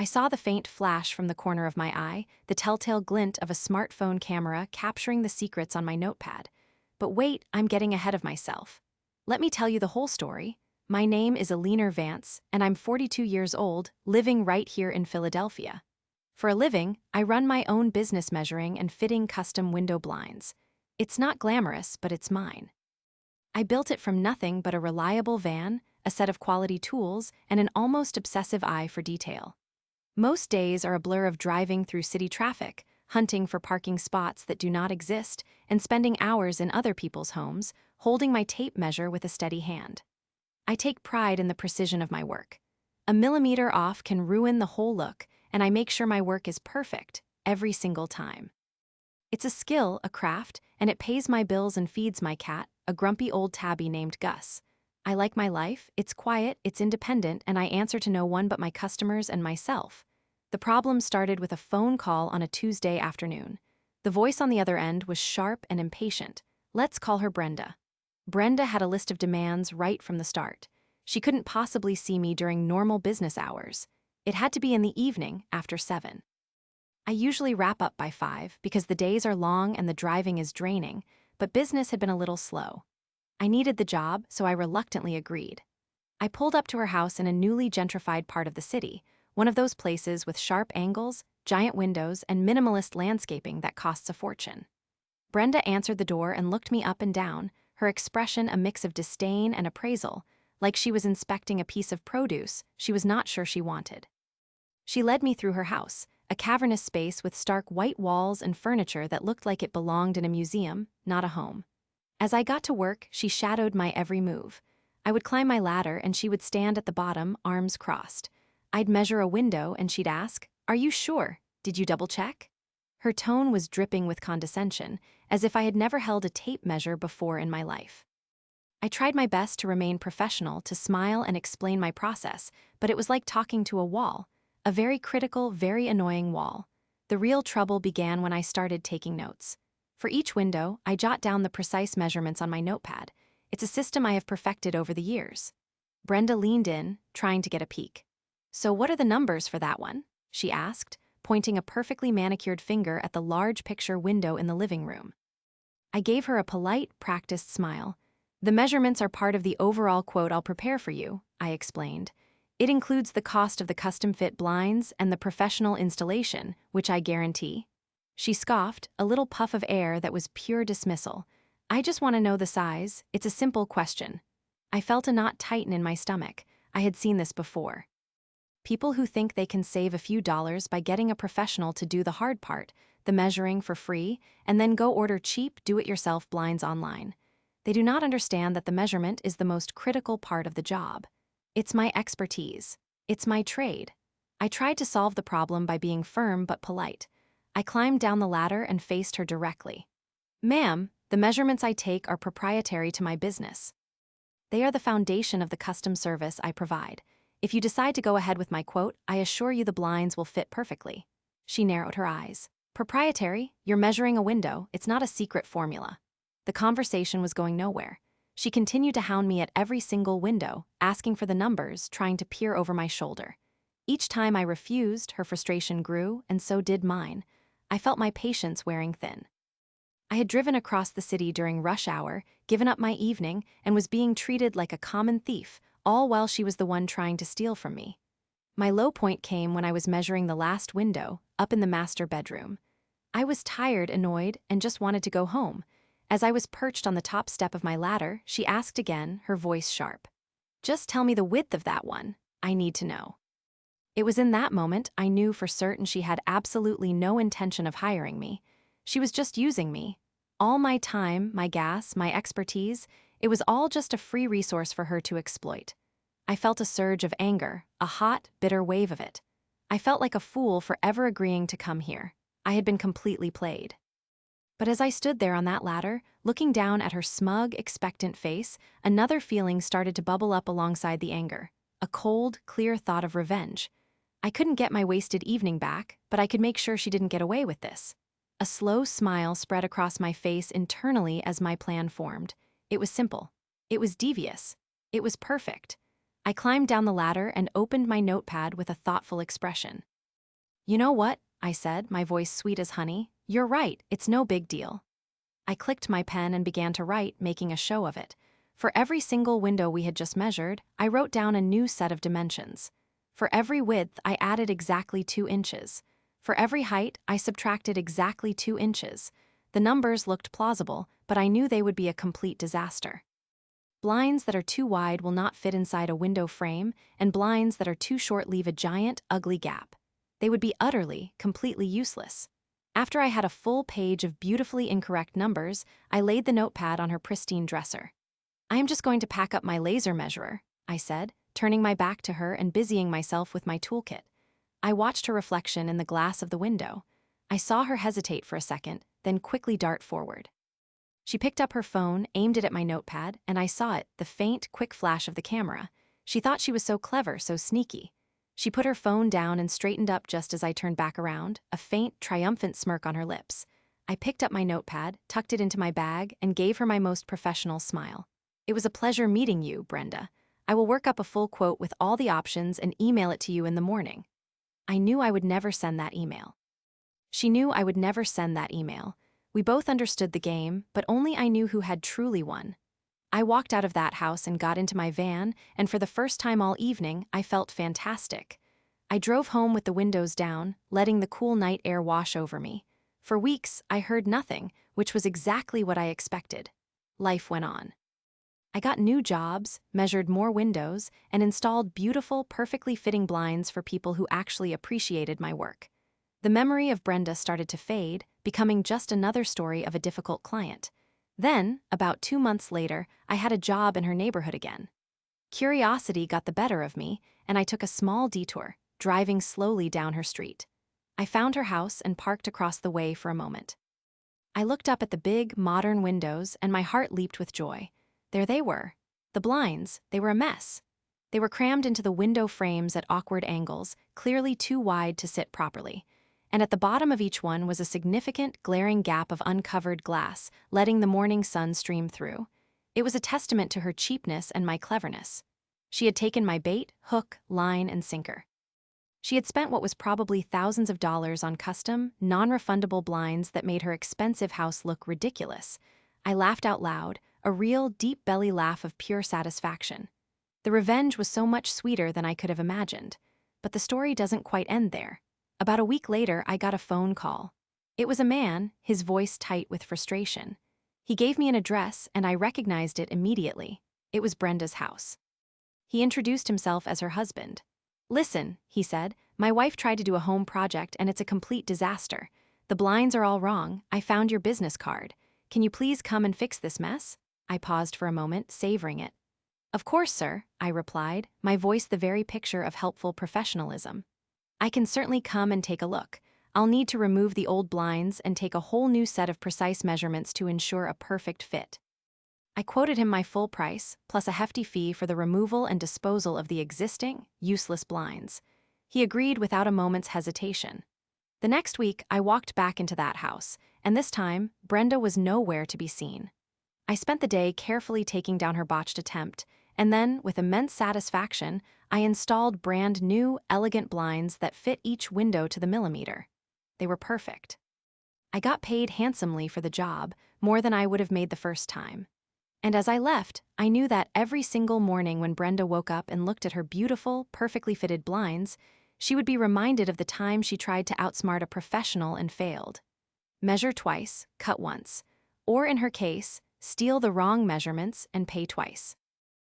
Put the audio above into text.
I saw the faint flash from the corner of my eye, the telltale glint of a smartphone camera capturing the secrets on my notepad. But wait, I'm getting ahead of myself. Let me tell you the whole story. My name is Alina Vance, and I'm 42 years old, living right here in Philadelphia. For a living, I run my own business measuring and fitting custom window blinds. It's not glamorous, but it's mine. I built it from nothing but a reliable van, a set of quality tools, and an almost obsessive eye for detail. Most days are a blur of driving through city traffic, hunting for parking spots that do not exist, and spending hours in other people's homes, holding my tape measure with a steady hand. I take pride in the precision of my work. A millimeter off can ruin the whole look, and I make sure my work is perfect every single time. It's a skill, a craft, and it pays my bills and feeds my cat, a grumpy old tabby named Gus. I like my life, it's quiet, it's independent, and I answer to no one but my customers and myself. The problem started with a phone call on a Tuesday afternoon. The voice on the other end was sharp and impatient. Let's call her Brenda. Brenda had a list of demands right from the start. She couldn't possibly see me during normal business hours. It had to be in the evening, after 7. I usually wrap up by 5 because the days are long and the driving is draining, but business had been a little slow. I needed the job, so I reluctantly agreed. I pulled up to her house in a newly gentrified part of the city, one of those places with sharp angles, giant windows, and minimalist landscaping that costs a fortune. Brenda answered the door and looked me up and down, her expression a mix of disdain and appraisal, like she was inspecting a piece of produce she was not sure she wanted. She led me through her house, a cavernous space with stark white walls and furniture that looked like it belonged in a museum, not a home. As I got to work, she shadowed my every move. I would climb my ladder and she would stand at the bottom, arms crossed. I'd measure a window and she'd ask, "Are you sure? Did you double check?" Her tone was dripping with condescension, as if I had never held a tape measure before in my life. I tried my best to remain professional, to smile and explain my process, but it was like talking to a wall. A very critical, very annoying wall. The real trouble began when I started taking notes. For each window, I jot down the precise measurements on my notepad. It's a system I have perfected over the years. Brenda leaned in, trying to get a peek. "So what are the numbers for that one?" she asked, pointing a perfectly manicured finger at the large picture window in the living room. I gave her a polite, practiced smile. "The measurements are part of the overall quote I'll prepare for you," I explained. "It includes the cost of the custom-fit blinds and the professional installation, which I guarantee." She scoffed, a little puff of air that was pure dismissal. "I just want to know the size. It's a simple question." I felt a knot tighten in my stomach. I had seen this before. People who think they can save a few dollars by getting a professional to do the hard part, the measuring for free, and then go order cheap, do-it-yourself blinds online. They do not understand that the measurement is the most critical part of the job. It's my expertise. It's my trade. I tried to solve the problem by being firm but polite. I climbed down the ladder and faced her directly. "Ma'am, the measurements I take are proprietary to my business. They are the foundation of the custom service I provide. If you decide to go ahead with my quote, I assure you the blinds will fit perfectly." She narrowed her eyes. "Proprietary? You're measuring a window. It's not a secret formula." The conversation was going nowhere. She continued to hound me at every single window, asking for the numbers, trying to peer over my shoulder. Each time I refused, her frustration grew, and so did mine. I felt my patience wearing thin. I had driven across the city during rush hour, given up my evening, and was being treated like a common thief, all while she was the one trying to steal from me. My low point came when I was measuring the last window, up in the master bedroom. I was tired, annoyed, and just wanted to go home. As I was perched on the top step of my ladder, she asked again, her voice sharp. "Just tell me the width of that one. I need to know." It was in that moment I knew for certain she had absolutely no intention of hiring me. She was just using me. All my time, my gas, my expertise, it was all just a free resource for her to exploit. I felt a surge of anger, a hot, bitter wave of it. I felt like a fool for ever agreeing to come here. I had been completely played. But as I stood there on that ladder, looking down at her smug, expectant face, another feeling started to bubble up alongside the anger. A cold, clear thought of revenge. I couldn't get my wasted evening back, but I could make sure she didn't get away with this. A slow smile spread across my face internally as my plan formed. It was simple. It was devious. It was perfect. I climbed down the ladder and opened my notepad with a thoughtful expression. "You know what?" I said, my voice sweet as honey. "You're right, it's no big deal." I clicked my pen and began to write, making a show of it. For every single window we had just measured, I wrote down a new set of dimensions. For every width, I added exactly 2 inches. For every height, I subtracted exactly 2 inches. The numbers looked plausible, but I knew they would be a complete disaster. Blinds that are too wide will not fit inside a window frame, and blinds that are too short leave a giant, ugly gap. They would be utterly, completely useless. After I had a full page of beautifully incorrect numbers, I laid the notepad on her pristine dresser. "I am just going to pack up my laser measurer," I said, turning my back to her and busying myself with my toolkit. I watched her reflection in the glass of the window. I saw her hesitate for a second, then quickly dart forward. She picked up her phone, aimed it at my notepad, and I saw it, the faint, quick flash of the camera. She thought she was so clever, so sneaky. She put her phone down and straightened up just as I turned back around, a faint, triumphant smirk on her lips. I picked up my notepad, tucked it into my bag, and gave her my most professional smile. "It was a pleasure meeting you, Brenda. I will work up a full quote with all the options and email it to you in the morning." I knew I would never send that email. She knew I would never send that email. We both understood the game, but only I knew who had truly won. I walked out of that house and got into my van, and for the first time all evening, I felt fantastic. I drove home with the windows down, letting the cool night air wash over me. For weeks, I heard nothing, which was exactly what I expected. Life went on. I got new jobs, measured more windows, and installed beautiful, perfectly fitting blinds for people who actually appreciated my work. The memory of Brenda started to fade, becoming just another story of a difficult client. Then, about 2 months later, I had a job in her neighborhood again. Curiosity got the better of me, and I took a small detour, driving slowly down her street. I found her house and parked across the way for a moment. I looked up at the big, modern windows, and my heart leaped with joy. There they were. The blinds, they were a mess. They were crammed into the window frames at awkward angles, clearly too wide to sit properly. And at the bottom of each one was a significant, glaring gap of uncovered glass, letting the morning sun stream through. It was a testament to her cheapness and my cleverness. She had taken my bait, hook, line, and sinker. She had spent what was probably thousands of dollars on custom, non-refundable blinds that made her expensive house look ridiculous. I laughed out loud, a real, deep belly laugh of pure satisfaction. The revenge was so much sweeter than I could have imagined. But the story doesn't quite end there. About a week later, I got a phone call. It was a man, his voice tight with frustration. He gave me an address, and I recognized it immediately. It was Brenda's house. He introduced himself as her husband. "Listen," he said, "my wife tried to do a home project and it's a complete disaster. The blinds are all wrong. I found your business card. Can you please come and fix this mess?" I paused for a moment, savoring it. "Of course, sir," I replied, my voice the very picture of helpful professionalism. "I can certainly come and take a look. I'll need to remove the old blinds and take a whole new set of precise measurements to ensure a perfect fit." I quoted him my full price, plus a hefty fee for the removal and disposal of the existing, useless blinds. He agreed without a moment's hesitation. The next week, I walked back into that house, and this time, Brenda was nowhere to be seen. I spent the day carefully taking down her botched attempt, and then, with immense satisfaction, I installed brand new, elegant blinds that fit each window to the millimeter. They were perfect. I got paid handsomely for the job, more than I would have made the first time. And as I left, I knew that every single morning when Brenda woke up and looked at her beautiful, perfectly fitted blinds, she would be reminded of the time she tried to outsmart a professional and failed. Measure twice, cut once. Or in her case, steal the wrong measurements and pay twice.